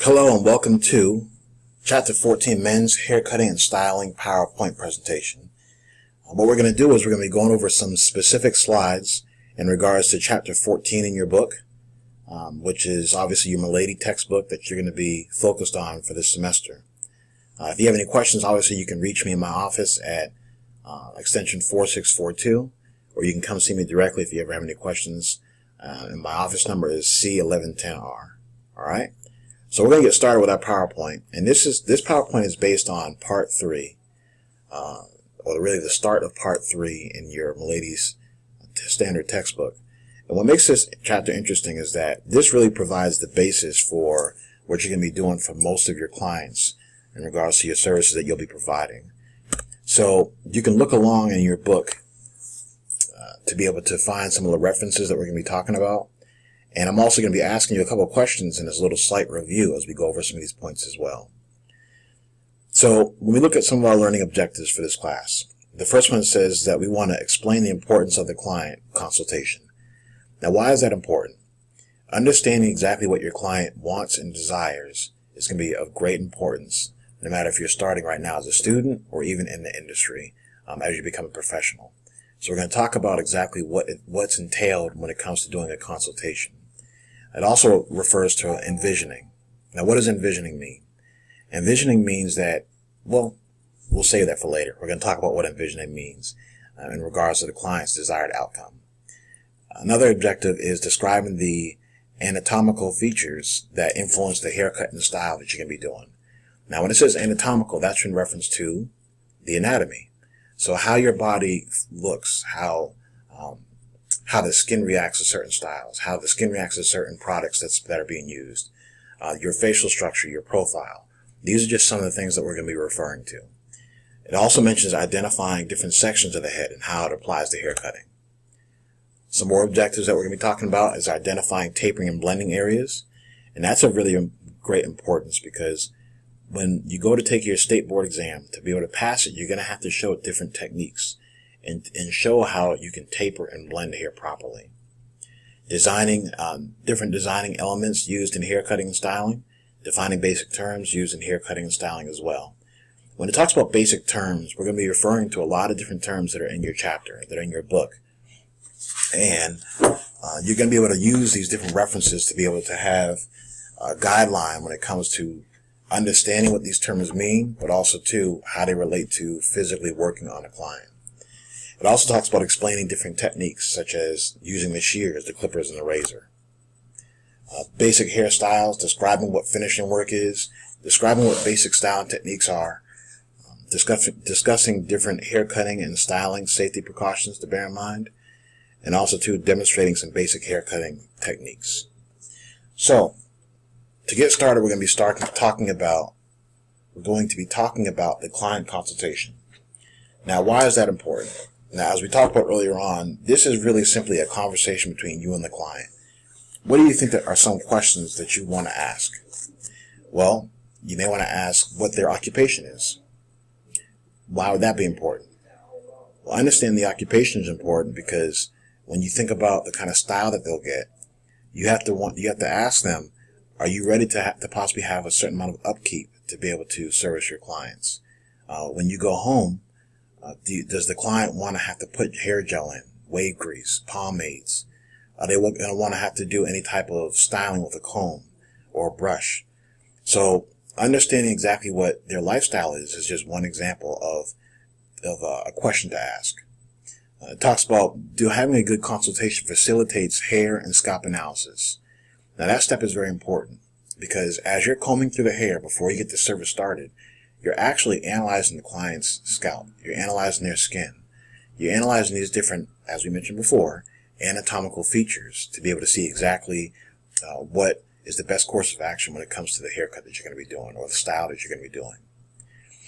Hello and welcome to Chapter 14, Men's Haircutting and Styling PowerPoint Presentation. What we're going to do is we're going to be going over some specific slides in regards to Chapter 14 in your book, which is obviously your Milady textbook that you're going to be focused on for this semester. If you have any questions, obviously you can reach me in my office at extension 4642, or you can come see me directly if you ever have any questions. And my office number is C1110R. Alright? So we're going to get started with our PowerPoint, and this PowerPoint is based on Part 3, or really the start of Part 3 in your Milady's standard textbook. And what makes this chapter interesting is that this really provides the basis for what you're going to be doing for most of your clients in regards to your services that you'll be providing. So you can look along in your book to be able to find some of the references that we're going to be talking about. And I'm also going to be asking you a couple of questions in this little slight review as we go over some of these points as well. So when we look at some of our learning objectives for this class, the first one says that we want to explain the importance of the client consultation. Now, why is that important? Understanding exactly what your client wants and desires is going to be of great importance, no matter if you're starting right now as a student or even in the industry as you become a professional. So we're going to talk about exactly what's entailed when it comes to doing a consultation. It also refers to envisioning. Now, what does envisioning mean? Envisioning means that, well, we'll save that for later. We're going to talk about what envisioning means in regards to the client's desired outcome. Another objective is describing the anatomical features that influence the haircut and style that you're going to be doing. Now, when it says anatomical, that's in reference to the anatomy. So how your body looks, how the skin reacts to certain styles, how the skin reacts to certain products that are being used, your facial structure, your profile. These are just some of the things that we're going to be referring to. It also mentions identifying different sections of the head and how it applies to haircutting. Some more objectives that we're going to be talking about is identifying tapering and blending areas. And that's of really great importance because when you go to take your state board exam, to be able to pass it, you're going to have to show different techniques and show how you can taper and blend hair properly. Designing different designing elements used in haircutting and styling, defining basic terms used in haircutting and styling as well. When it talks about basic terms, we're going to be referring to a lot of different terms that are in your chapter, that are in your book. And you're going to be able to use these different references to be able to have a guideline when it comes to understanding what these terms mean, but also, too, how they relate to physically working on a client. It also talks about explaining different techniques, such as using the shears, the clippers, and the razor. Basic hairstyles, describing what finishing work is, describing what basic styling techniques are, discussing different haircutting and styling safety precautions to bear in mind, and also, too, demonstrating some basic haircutting techniques. So, to get started, we're going to be talking about the client consultation. Now, why is that important? Now, as we talked about earlier on, this is really simply a conversation between you and the client. What do you think that are some questions that you want to ask? Well, you may want to ask what their occupation is. Why would that be important? Well, I understand the occupation is important because when you think about the kind of style that they'll get, you have to ask them, are you ready to possibly have a certain amount of upkeep to be able to service your clients? When you go home, does the client want to have to put hair gel in, wave grease, pomades? Are they going to want to have to do any type of styling with a comb or a brush? So understanding exactly what their lifestyle is just one example of a question to ask. It talks about having a good consultation facilitates hair and scalp analysis. Now that step is very important because as you're combing through the hair before you get the service started, you're actually analyzing the client's scalp. You're analyzing their skin. You're analyzing these different, as we mentioned before, anatomical features to be able to see exactly what is the best course of action when it comes to the haircut that you're going to be doing or the style that you're going to be doing.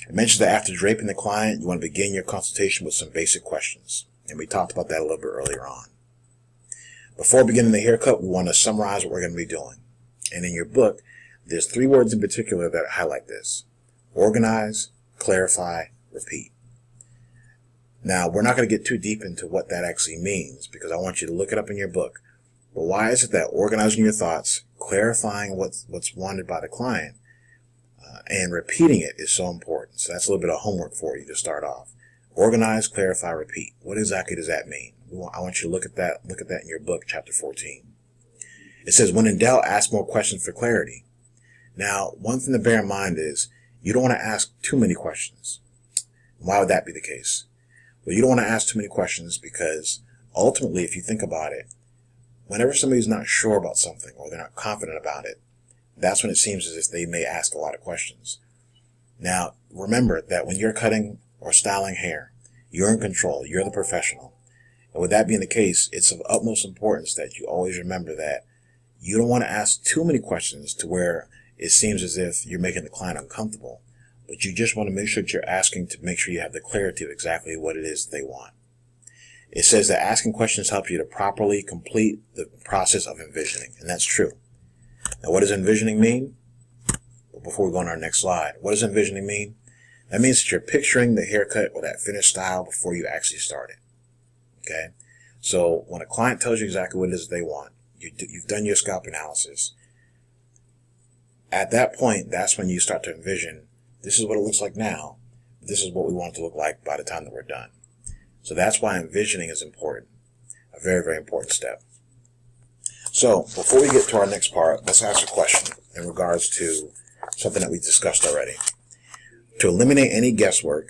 It mentions that after draping the client, you want to begin your consultation with some basic questions. And we talked about that a little bit earlier on. Before beginning the haircut, we want to summarize what we're going to be doing. And in your book, there's 3 words in particular that highlight this. Organize, clarify, repeat. Now, we're not going to get too deep into what that actually means because I want you to look it up in your book. But why is it that organizing your thoughts, clarifying what's wanted by the client, and repeating it is so important? So that's a little bit of homework for you to start off. Organize, clarify, repeat. What exactly does that mean? I want you to look at that in your book, chapter 14. It says, when in doubt, ask more questions for clarity. Now, one thing to bear in mind is you don't want to ask too many questions. Why would that be the case? Well, you don't want to ask too many questions because ultimately, if you think about it, whenever somebody's not sure about something or they're not confident about it, that's when it seems as if they may ask a lot of questions. Now, remember that when you're cutting or styling hair, you're in control. You're the professional. And with that being the case, it's of utmost importance that you always remember that you don't want to ask too many questions to where it seems as if you're making the client uncomfortable. But you just want to make sure that you're asking to make sure you have the clarity of exactly what it is they want. It says that asking questions help you to properly complete the process of envisioning. And that's true. Now, what does envisioning mean? Well, before we go on our next slide, what does envisioning mean? That means that you're picturing the haircut or that finished style before you actually start it. Okay? So when a client tells you exactly what it is they want, you've done your scalp analysis. At that point, that's when you start to envision, this is what it looks like now. This is what we want it to look like by the time that we're done. So that's why envisioning is important. A very, very important step. So before we get to our next part, let's ask a question in regards to something that we discussed already. To eliminate any guesswork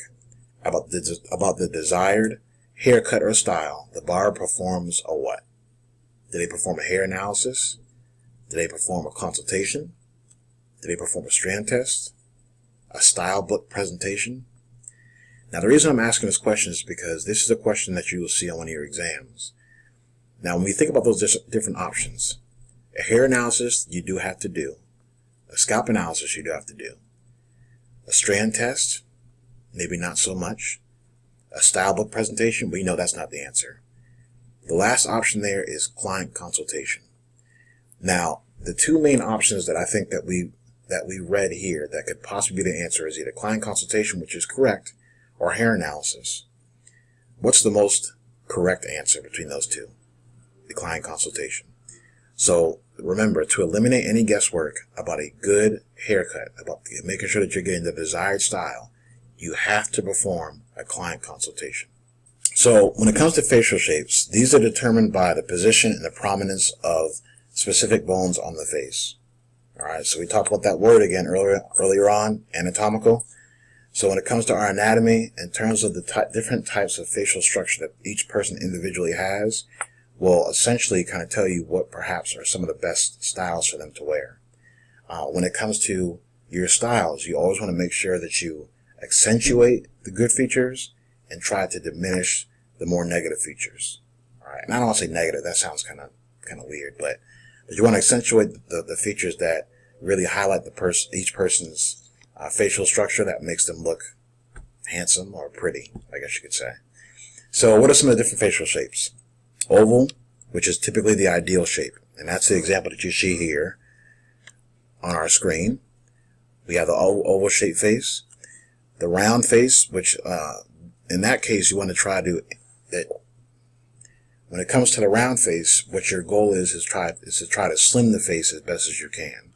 about the desired haircut or style, the barber performs a what? Do they perform a hair analysis? Do they perform a consultation? Do they perform a strand test? A style book presentation? Now, the reason I'm asking this question is because this is a question that you will see on one of your exams. Now, when we think about those different options, a hair analysis you do have to do. A scalp analysis you do have to do. A strand test, maybe not so much. A style book presentation, we know that's not the answer. The last option there is client consultation. Now, the two main options that I think that we read here that could possibly be the answer is either client consultation, which is correct, or hair analysis. What's the most correct answer between those two? The client consultation. So remember, to eliminate any guesswork about a good haircut, about making sure that you're getting the desired style, you have to perform a client consultation. So when it comes to facial shapes, these are determined by the position and the prominence of specific bones on the face. All right, so we talked about that word again earlier on, anatomical. So when it comes to our anatomy, in terms of the different types of facial structure that each person individually has, will essentially kind of tell you what perhaps are some of the best styles for them to wear. When it comes to your styles, you always want to make sure that you accentuate the good features and try to diminish the more negative features. All right, and I don't want to say negative, that sounds kind of weird, but you want to accentuate the features that really highlight each person's facial structure that makes them look handsome or pretty, I guess you could say. So what are some of the different facial shapes? Oval, which is typically the ideal shape, and that's the example that you see here on our screen. We have the oval shaped face. The round face, which in that case you want to try to, when it comes to the round face, what your goal is to try to slim the face as best as you can.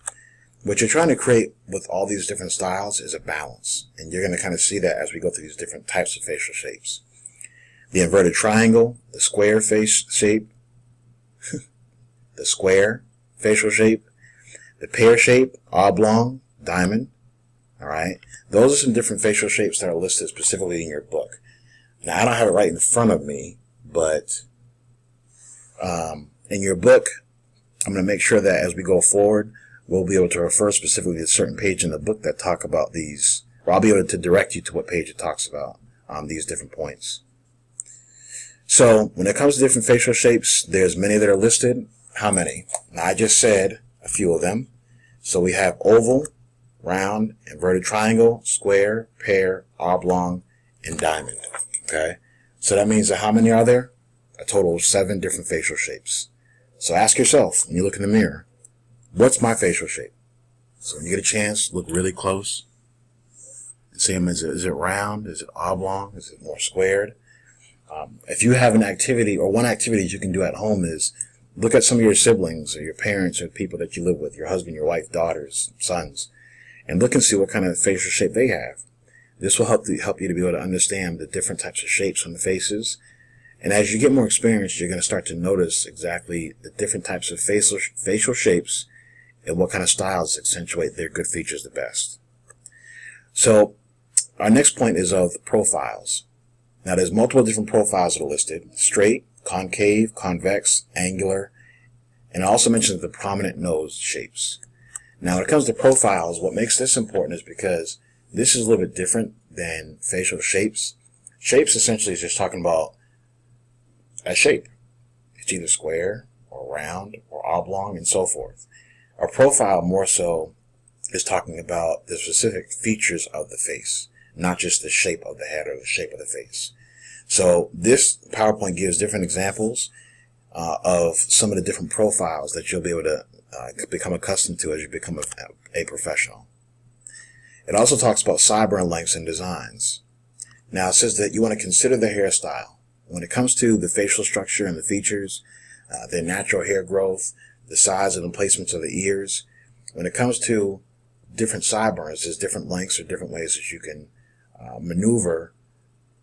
What you're trying to create with all these different styles is a balance, and you're going to kind of see that as we go through these different types of facial shapes. The inverted triangle, the square face shape, the square facial shape, the pear shape, oblong, diamond. All right, those are some different facial shapes that are listed specifically in your book. Now, I don't have it right in front of me, but in your book, I'm going to make sure that as we go forward, we'll be able to refer specifically to a certain page in the book that talk about these, or I'll be able to direct you to what page it talks about these different points. So when it comes to different facial shapes, there's many that are listed. How many? Now, I just said a few of them. So we have oval, round, inverted triangle, square, pear, oblong, and diamond. Okay? So that means that how many are there? A total of 7 different facial shapes. So ask yourself, when you look in the mirror, what's my facial shape? So when you get a chance, look really close and see, is it round? Is it oblong? Is it more squared? If you have an activity, or one activity you can do at home is Look at some of your siblings or your parents or people that you live with, your husband, your wife, daughters, sons, and look and see what kind of facial shape they have. This will help you to be able to understand the different types of shapes on the faces. And as you get more experience, you're going to start to notice exactly the different types of facial shapes and what kind of styles accentuate their good features the best. So our next point is of the profiles. Now there's multiple different profiles that are listed: straight, concave, convex, angular, and it also mentions the prominent nose shapes. Now when it comes to profiles, what makes this important is because this is a little bit different than facial shapes. Shapes essentially is just talking about a shape. It's either square or round or oblong and so forth. A profile more so is talking about the specific features of the face, not just the shape of the head or the shape of the face. So this PowerPoint gives different examples of some of the different profiles that you'll be able to become accustomed to as you become a professional. It also talks about sideburn lengths and designs. Now it says that you want to consider the hairstyle. When it comes to the facial structure and the features, the natural hair growth, the size and the placements of the ears, when it comes to different sideburns, there's different lengths or different ways that you can maneuver.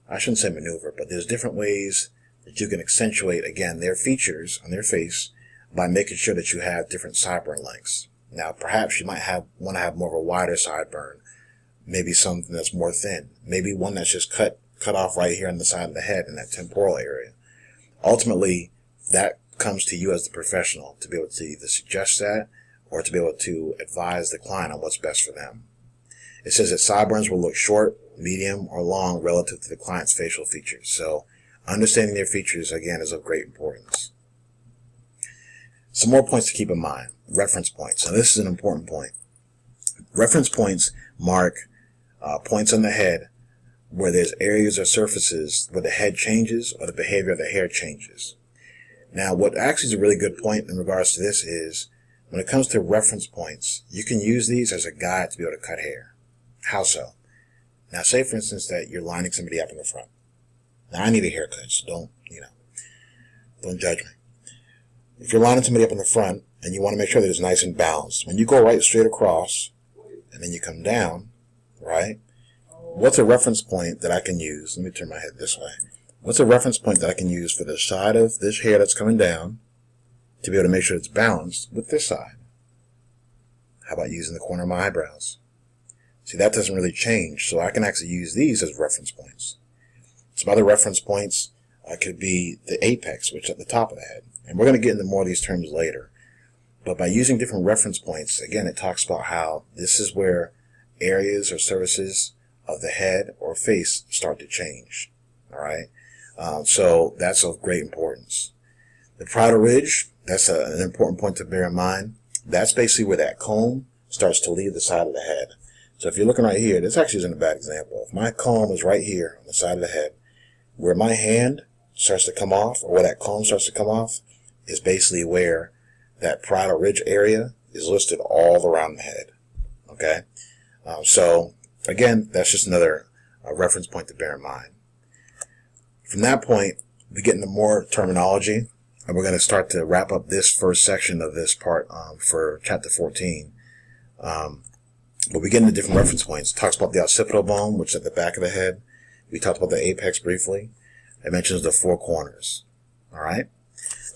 I shouldn't say maneuver, but there's different ways that you can accentuate, again, their features on their face by making sure that you have different sideburn lengths. Now, perhaps you might want to have more of a wider sideburn, maybe something that's more thin, maybe one that's just cut off right here on the side of the head in that temporal area. Ultimately, that comes to you as the professional to be able to either suggest that or to be able to advise the client on what's best for them. It says that sideburns will look short, medium, or long relative to the client's facial features. So understanding their features, again, is of great importance. Some more points to keep in mind. Reference points. Now this is an important point. Reference points mark points on the head where there's areas or surfaces where the head changes or the behavior of the hair changes. Now what actually is a really good point in regards to this is when it comes to reference points, you can use these as a guide to be able to cut hair. How so? Now say for instance that you're lining somebody up in the front. Now I need a haircut, so don't judge me. If you're lining somebody up in the front and you want to make sure that it's nice and balanced, when you go right straight across and then you come down, right? What's a reference point that I can use? Let me turn my head this way. What's a reference point that I can use for the side of this hair that's coming down to be able to make sure it's balanced with this side? How about using the corner of my eyebrows? See, that doesn't really change, so I can actually use these as reference points. Some other reference points could be the apex, which is at the top of the head. And we're going to get into more of these terms later. But by using different reference points, again, it talks about how this is where areas or surfaces of the head or face start to change. All right? So that's of great importance. The parietal ridge, that's an important point to bear in mind. That's basically where that comb starts to leave the side of the head. So if you're looking right here, this actually isn't a bad example. If my comb is right here on the side of the head, where my hand starts to come off, or where that comb starts to come off, is basically where that parietal ridge area is listed all around the head. Okay? So, again, that's just another reference point to bear in mind. From that point, we get into more terminology, and we're going to start to wrap up this first section of this part for Chapter 14. But we get into different reference points. It talks about the occipital bone, which is at the back of the head. We talked about the apex briefly. It mentions the four corners. All right?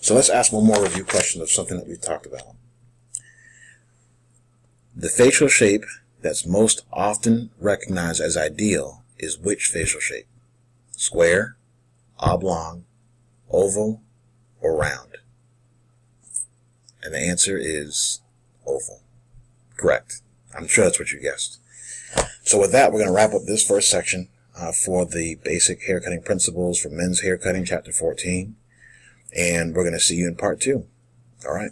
So let's ask one more review question of something that we've talked about. The facial shape that's most often recognized as ideal is which facial shape? Square, oblong, oval, or round? And the answer is oval. Correct. I'm sure that's what you guessed. So with that, we're going to wrap up this first section for the basic haircutting principles for men's haircutting, Chapter 14. And we're going to see you in Part 2. All right.